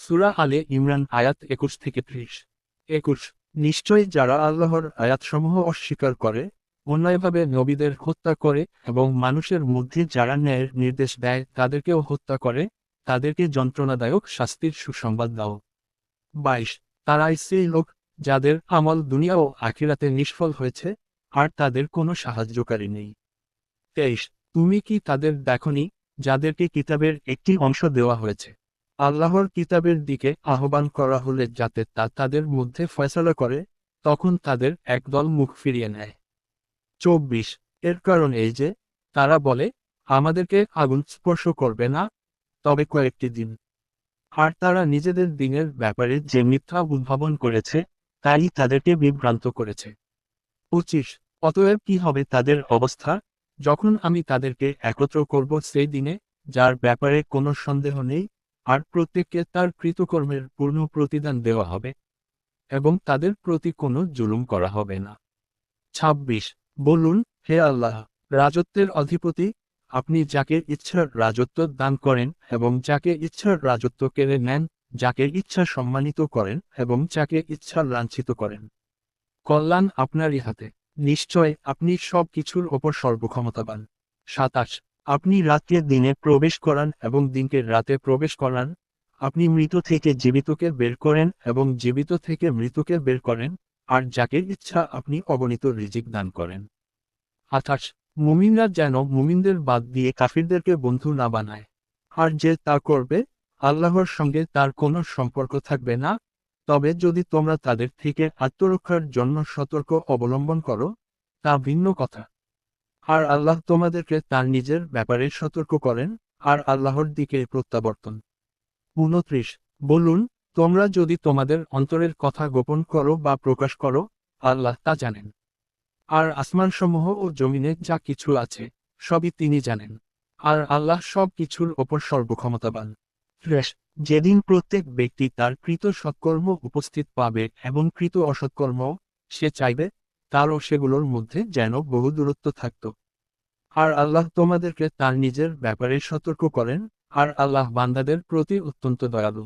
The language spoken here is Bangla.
সূরা আলে ইমরান আয়াত 21-30। 21। নিশ্চয়ই যারা আল্লাহর আয়াতসমূহ অস্বীকার করে, অন্যায়ভাবে নবীদের হত্যা করে এবং মানুষের মধ্যে যারা ন্যায়ের নির্দেশ দেয় তাদেরকেও হত্যা করে, তাদেরকে যন্ত্রণাদায়ক শাস্তির সুসংবাদ দাও। 22। তারাই সেই লোক যাদের আমল দুনিয়া ও আখিরাতে নিষ্ফল হয়েছে, আর তাদের কোনো সাহায্যকারী নেই। 23। তুমি কি তাদের দেখনি, যাদেরকে কিতাবের একটি অংশ দেওয়া হয়েছে? আল্লাহর কিতাবের দিকে আহ্বান করা হলে যাতে তা তাদের মধ্যে ফয়সালা করে, তখন তাদের একদল মুখ ফিরিয়ে নেয়। 24। এর কারণ এই যে, তারা বলে, আমাদেরকে আগুন স্পর্শ করবে না, তবে কয়েকটি দিন। আর তারা নিজেদের দিনের ব্যাপারে যে মিথ্যা উদ্ভাবন করেছে, তাই তাদেরকে বিভ্রান্ত করেছে। 25। অতএব কি হবে তাদের অবস্থা, যখন আমি তাদেরকে একত্র করব সেই দিনে, যার ব্যাপারে কোনো সন্দেহ নেই, আর প্রত্যেককে তার কৃতকর্মের পূর্ণ প্রতিদান দেওয়া হবে, এবং তাদের প্রতি কোনো জুলুম করা হবে না। 26। বলুন, হে আল্লাহ, রাজত্বের অধিপতি, আপনি যাকে ইচ্ছার রাজত্ব দান করেন এবং যাকে ইচ্ছার রাজত্ব কেড়ে নেন, যাকে ইচ্ছা সম্মানিত করেন এবং যাকে ইচ্ছা লাঞ্ছিত করেন। কল্যাণ আপনারই হাতে। নিশ্চয় আপনি সব কিছুর ওপর সর্বক্ষমতাবান। 27। আপনি রাতকে দিনে প্রবেশ করান এবং দিনকে রাতে প্রবেশ করান। আপনি মৃত থেকে জীবিতকে বের করেন এবং জীবিত থেকে মৃতকে বের করেন, আর যাকে ইচ্ছা আপনি অগণিত রিজিক দান করেন। 28। মুমিনরা যেন মুমিনদের বাদ দিয়ে কাফিরদেরকে বন্ধু না বানায়। আর যে তা করবে, আল্লাহর সঙ্গে তার কোনো সম্পর্ক থাকবে না, তবে যদি তোমরা তাদের থেকে আত্মরক্ষার জন্য সতর্ক অবলম্বন করো, তা ভিন্ন কথা। আর আল্লাহ তোমাদেরকে তার নিজের ব্যাপারে সতর্ক করেন, আর আল্লাহর দিকে প্রত্যাবর্তন। 29। বলুন, তোমরা যদি তোমাদের অন্তরের কথা গোপন করো বা প্রকাশ করো, আল্লাহ তা জানেন। আর আসমানসমূহ ও জমিনে যা কিছু আছে, সবই তিনি জানেন। আর আল্লাহ সব কিছুর ওপর সর্বক্ষমতাবান। যেদিন প্রত্যেক ব্যক্তি তার কৃত সৎকর্ম উপস্থিত পাবে এবং কৃত অসৎকর্ম, সে চাইবে তারও সেগুলোর মধ্যে যেন বহু দূরত্ব থাকত। আর আল্লাহ তোমাদেরকে তার নিজের ব্যাপারে সতর্ক করেন, আর আল্লাহ বান্দাদের প্রতি অত্যন্ত দয়ালু।